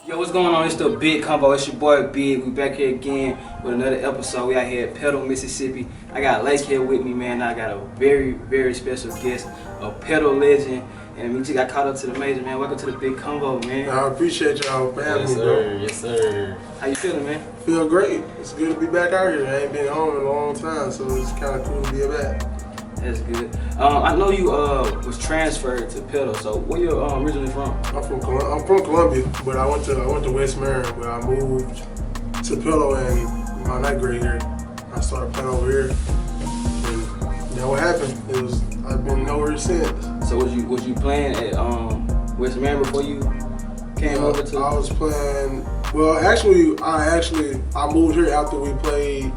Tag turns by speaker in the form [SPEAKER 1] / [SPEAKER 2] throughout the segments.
[SPEAKER 1] Yo, what's going on? It's the Bigg Convo. It's your boy Big. We back here again with another episode. We out here at Pedal, Mississippi. I got Lake here with me, man. I got a very, very special guest, a pedal legend. And we just got caught up to the major, man. Welcome to the Bigg Convo, man.
[SPEAKER 2] I appreciate y'all for having me, bro.
[SPEAKER 3] Yes, sir.
[SPEAKER 1] How you feeling, man?
[SPEAKER 2] Feel great. It's good to be back out here. I ain't been home in a long time, so it's kind of cool to be back.
[SPEAKER 1] That's good. I know you was transferred to Pedal. So where you originally from?
[SPEAKER 2] I'm from Columbia, but I went to West Maryland, where I moved to Pedal in my ninth grade year. I started playing over here, and that what happened. I've been nowhere since.
[SPEAKER 1] So was you playing at West Maryland before you came over to?
[SPEAKER 2] I was playing. Well, I moved here after we played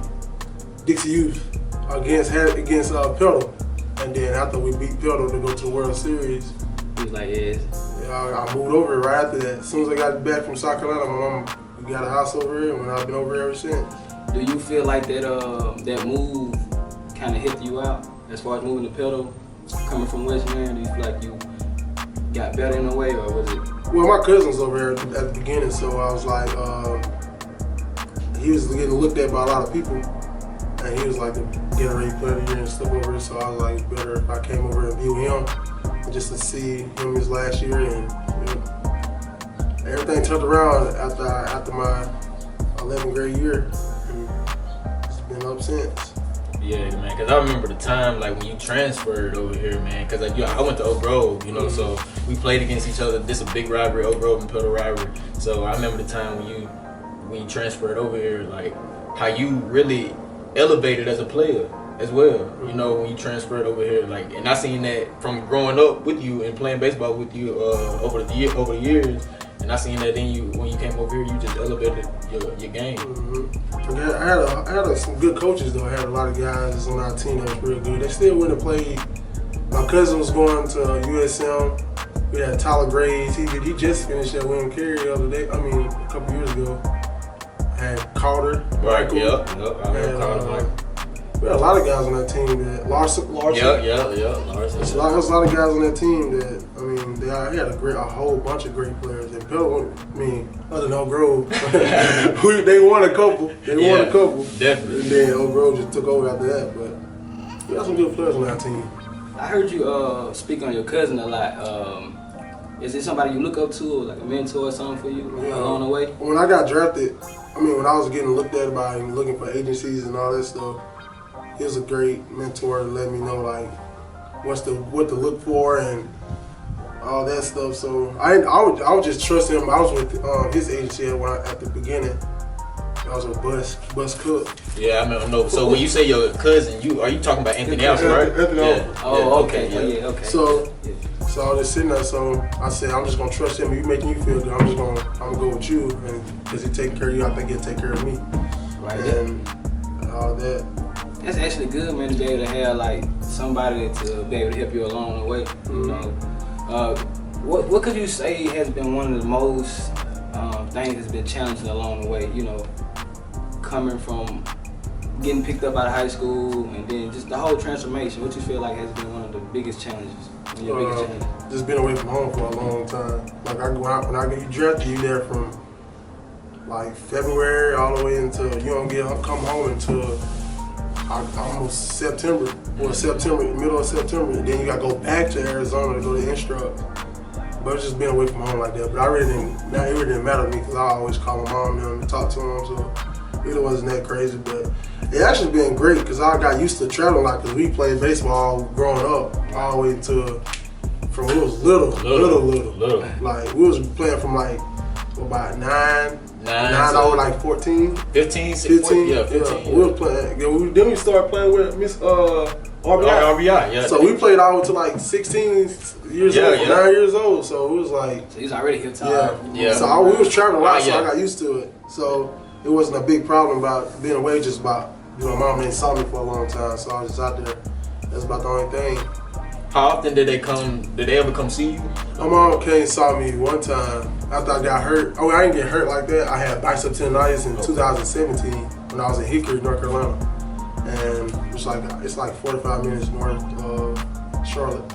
[SPEAKER 2] Dixie Youth against Pedal, and then after we beat Pedal to go to the World Series,
[SPEAKER 1] He was like, yes.
[SPEAKER 2] I moved over right after that. As soon as I got back from South Carolina, my mom got a house over here, and I've been over here ever since.
[SPEAKER 1] Do you feel like that move kind of hit you out as far as moving to Pedal, coming from West Maryland? Do you feel like you got better in a way, or was it?
[SPEAKER 2] Well, my cousin's over here at the beginning, so I was like, he was getting looked at by a lot of people, and he was like the get-ready player of the year and stuff over here. So I was like, better if I came over and view him, just to see him his last year, and everything turned around after my 11th grade year. And it's been up since.
[SPEAKER 3] Yeah, man, because I remember the time, like, when you transferred over here, man, because I went to Oak Grove, you know, so we played against each other. This is a big rivalry, Oak Grove and Pedal rivalry. So I remember the time when you transferred over here, like, how you really elevated as a player as well, you know, when you transferred over here, like, and I seen that from growing up with you and playing baseball with you over the years. And I seen that then when you came over here, you just elevated your game.
[SPEAKER 2] I had some good coaches though. I had a lot of guys on our team that was real good. They still went and played. My cousin was going to USM. We had Tyler Graves. He just finished at William Carey the other day. I mean, a couple years ago. I had Carter.
[SPEAKER 3] Right.
[SPEAKER 2] Michael.
[SPEAKER 3] Yep. I had Carter. Michael.
[SPEAKER 2] We had a lot of guys on that team. Larson.
[SPEAKER 3] Yeah. Larson.
[SPEAKER 2] There's a lot of guys on that team that, I mean, they had a whole bunch of great players. And Pedal, I mean, other than Oak Grove, they won a couple.
[SPEAKER 3] Definitely.
[SPEAKER 2] And then Oak Grove just took over after that. But we got some good players on that team.
[SPEAKER 1] I heard you speak on your cousin a lot. Is it somebody you look up to, or like a mentor or something for you along the way?
[SPEAKER 2] When I got drafted, I mean, when I was getting looked at by and looking for agencies and all that stuff, he was a great mentor to let me know like what to look for and all that stuff. So I would just trust him. I was with his agency at the beginning. I was with Bus Cook.
[SPEAKER 3] Yeah, I remember. So when you say your cousin, are you talking about Anthony Alford, right?
[SPEAKER 2] Anthony Alford.
[SPEAKER 1] Oh, okay.
[SPEAKER 3] Yeah.
[SPEAKER 1] Okay.
[SPEAKER 2] So I was just sitting there. So I said, I'm just gonna trust him. You making you feel good. I'm gonna go with you, and because he taking care of you, I think he'll take care of me.
[SPEAKER 1] Right.
[SPEAKER 2] And all that.
[SPEAKER 1] That's actually good, man, to be able to have like somebody to be able to help you along the way. You know, what could you say has been one of the most things that's been challenging along the way? You know, coming from getting picked up out of high school and then just the whole transformation. What you feel like has been one of the biggest challenges?
[SPEAKER 2] Just been away from home for a long time. Like when I get you drafted, you there from like February all the way until you don't come home until almost September, middle of September, and then you gotta go back to Arizona to go to instruct. But it's just being away from home like that. But it really didn't matter to me because I always call my mom and talk to them, so it really wasn't that crazy. But it actually been great because I got used to traveling a lot because we played baseball growing up all the way from we was little. Like we was playing from like about 9 over like 14.
[SPEAKER 3] 15. Yeah, 15.
[SPEAKER 2] We was playing. Then we started playing with Miss RBI.
[SPEAKER 3] Yeah.
[SPEAKER 2] So we played all to like 16 years old, 9 years old. So it was like.
[SPEAKER 1] So he's already hit top.
[SPEAKER 3] Yeah.
[SPEAKER 2] So we was traveling a lot, so I got used to it. So it wasn't a big problem about being away. Just about mom didn't saw me for a long time, so I was just out there. That's about the only thing.
[SPEAKER 3] How often did they come? Did they ever come see you?
[SPEAKER 2] My mom came and saw me one time after I got hurt. Oh, I didn't get hurt like that. I had bicep tendonitis in 2017 when I was in Hickory, North Carolina, and it's like 45 minutes north of Charlotte.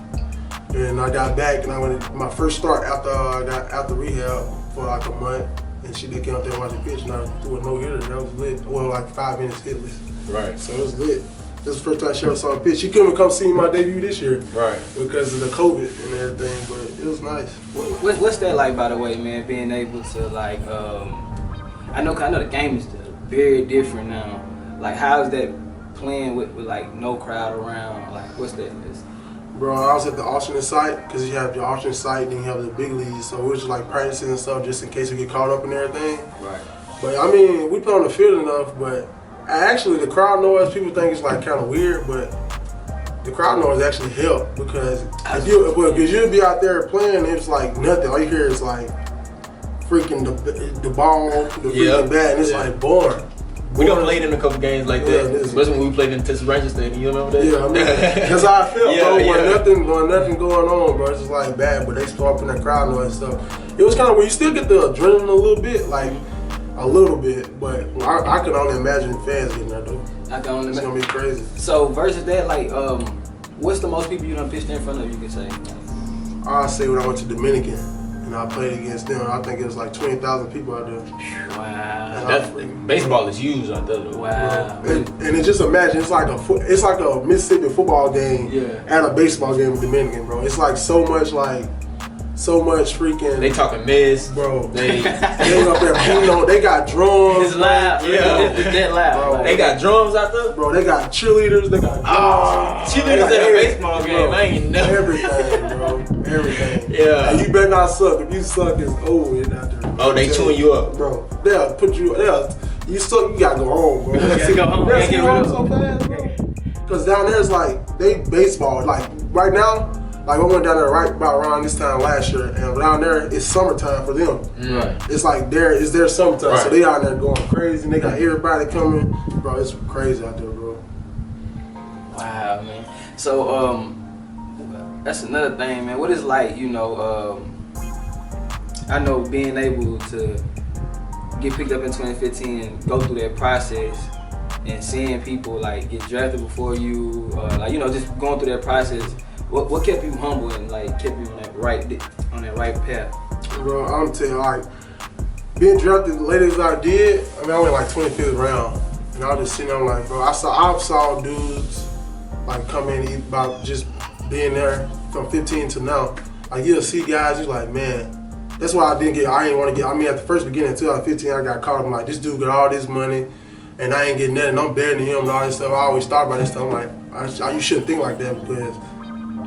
[SPEAKER 2] And I got back and I went my first start after I got out the rehab for like a month. And she did came out there and watch the pitch and I threw a no-hitter. That was lit. Well, like 5 minutes hitless.
[SPEAKER 3] Right.
[SPEAKER 2] So it was lit. This was the first time she ever saw a pitch. She couldn't come see my debut this year.
[SPEAKER 3] Right. Because
[SPEAKER 2] of the COVID and everything, but it was nice.
[SPEAKER 1] What's that like, by the way, man, being able to, like, I know the game is very different now. Like, how is that playing with like, no crowd around? Like, what's that?
[SPEAKER 2] Bro, I was at the alternate site, because you have your alternate site, then you have the big leagues, so we was just like practicing and stuff just in case we get caught up in everything.
[SPEAKER 1] Right.
[SPEAKER 2] But I mean, we play on the field enough, but actually the crowd noise, people think it's like kind of weird, but the crowd noise actually help because you'll be out there playing and it's like nothing. All you hear is like freaking the ball, the freaking bat, and it's like boring.
[SPEAKER 3] We done played in a couple games like that, especially when we played in Texas Rangers Stadium. You remember that?
[SPEAKER 2] Yeah, I mean, that's how I felt, bro. When nothing going on, bro. It's just like bad, but they start up in that crowd noise and stuff. It was kind of where you still get the adrenaline a little bit, but I can only imagine fans getting that though.
[SPEAKER 1] I can only imagine.
[SPEAKER 2] It's gonna be crazy.
[SPEAKER 1] So versus that, like, what's the most people you done pitched in front of? You can say.
[SPEAKER 2] I say when I went to Dominican and I played against them, I think it was like 20,000 people out there.
[SPEAKER 1] Wow.
[SPEAKER 3] Baseball is huge out there though.
[SPEAKER 1] Wow.
[SPEAKER 2] And it just imagine it's like a Mississippi football game at a baseball game with Dominican, bro. It's like so much freaking.
[SPEAKER 3] They talking mess,
[SPEAKER 2] bro. They up there beating on. They got drums.
[SPEAKER 1] It's loud.
[SPEAKER 3] Yeah,
[SPEAKER 1] it's that loud.
[SPEAKER 2] Bro.
[SPEAKER 3] They got drums out there,
[SPEAKER 2] bro. They got cheerleaders. They got drums.
[SPEAKER 3] Cheerleaders at a baseball game. I ain't know
[SPEAKER 2] everything, bro. Everything.
[SPEAKER 3] Yeah.
[SPEAKER 2] And you better not suck. If you suck, it's over with out there.
[SPEAKER 3] Oh, they chewing you up,
[SPEAKER 2] bro. They'll put you. You suck. You gotta go home, bro.
[SPEAKER 1] You gotta go home.
[SPEAKER 2] Get home so fast, bro. Cause down there it's like they baseball. Like right now. Like I went down there right about around this time last year, and down there it's summertime for them.
[SPEAKER 1] Right.
[SPEAKER 2] It's like it's their summertime, so they out there going crazy, and they got everybody coming. Bro, it's crazy out there, bro.
[SPEAKER 1] Wow, man. So that's another thing, man. What is like, I know being able to get picked up in 2015 and go through that process and seeing people like get drafted before you, just going through that process. What kept you humble and like kept you on that right path?
[SPEAKER 2] Bro, I'm telling you, like being drafted the latest I did. I mean, I went like 25th round, and I was just sitting there, I'm like, bro, I saw dudes like come in about just being there from 15 to now. Like you'll see guys, you're like, man, that's why I didn't want to get. I mean, at the first beginning of 2015, I got caught. I'm like, this dude got all this money, and I ain't getting nothing. I'm better than him and all this stuff. I always thought about this stuff. I'm like, you shouldn't think like that because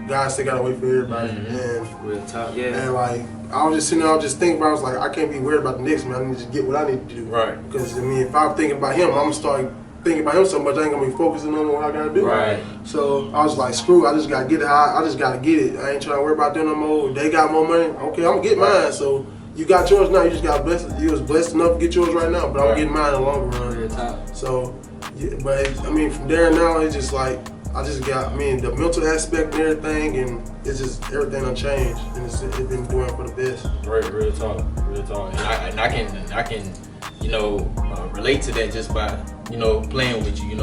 [SPEAKER 2] guys still gotta wait for everybody. And
[SPEAKER 1] real talk, yeah.
[SPEAKER 2] And like I was just sitting there, I was just thinking about. I was like, I can't be worried about the next man. I need to just get what I need to do.
[SPEAKER 3] Right.
[SPEAKER 2] Because I mean, if I'm thinking about him, I'm gonna start thinking about him so much. I ain't gonna be focusing on what I gotta do.
[SPEAKER 3] Right.
[SPEAKER 2] So I was like, screw. I just gotta get it. I just gotta get it. I ain't trying to worry about them no more. They got more money. Okay, I'm gonna get mine. So you got yours now. You just got blessed. You was blessed enough to get yours right now. But I'm getting mine in the longer run.
[SPEAKER 1] Real talk.
[SPEAKER 2] So, yeah, but I mean, from there now, it's just like. The mental aspect and everything, and it's just everything done changed, and it's been doing for the best.
[SPEAKER 3] Right, real talk. And I can, relate to that just by, playing with you,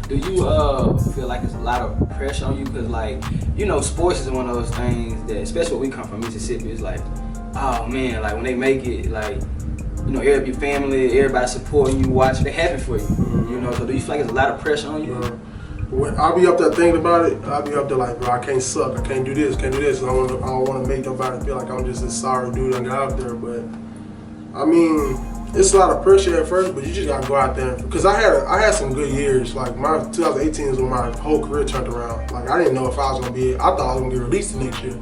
[SPEAKER 1] Do you feel like there's a lot of pressure on you? Because sports is one of those things that, especially when we come from Mississippi, it's like, oh man, like when they make it, like, your family, everybody supporting you, watching, they happy for you. So do you feel like there's a lot of pressure on you?
[SPEAKER 2] When I'll be up there thinking about it, I'll be up there like, bro, I can't suck, I can't do this. I don't want to make nobody feel like I'm just a sorry dude that got out there. But I mean, it's a lot of pressure at first, but you just gotta go out there. Because I had some good years. Like my 2018 is when my whole career turned around. Like I didn't know if I was gonna be. I thought I was gonna get released the next year.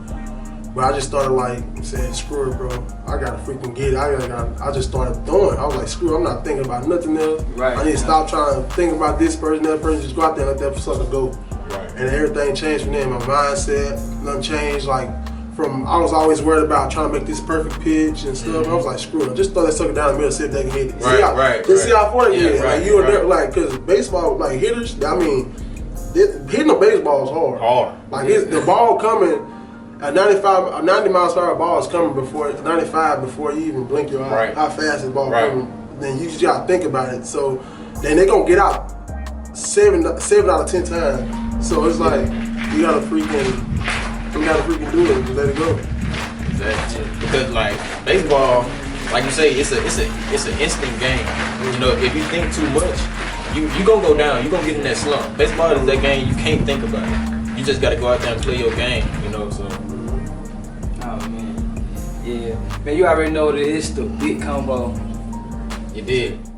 [SPEAKER 2] But I just started saying, screw it, bro. I gotta freaking get it. I just started throwing. I was like, screw it, I'm not thinking about nothing else.
[SPEAKER 1] Right.
[SPEAKER 2] I need to stop trying to think about this person, that person. Just go out there and let that sucker go.
[SPEAKER 3] Right.
[SPEAKER 2] And everything changed from there. My mindset, nothing changed. I was always worried about trying to make this perfect pitch and stuff. I was like, screw it. Just throw that sucker down the middle, see if they can hit it. See how far they can hit it. Like, because baseball, like hitters, I mean, hitting a baseball is hard. Like the ball coming. A 90 miles per hour ball is coming before 95 before you even blink your eye.
[SPEAKER 3] Right.
[SPEAKER 2] How fast the ball coming? Then you just gotta think about it. So then they're gonna get out 7 out of 10 times. So it's like You gotta freaking do it. Just let it go.
[SPEAKER 3] Exactly. Because like baseball, like you say, it's an instant game. You know, if you think too much, you gonna go down. You gonna get in that slump. Baseball is that game you can't think about it. You just gotta go out there and play your game. You know, so.
[SPEAKER 1] Oh man, yeah, man. You already know that it's the Bigg Convo.
[SPEAKER 3] You did.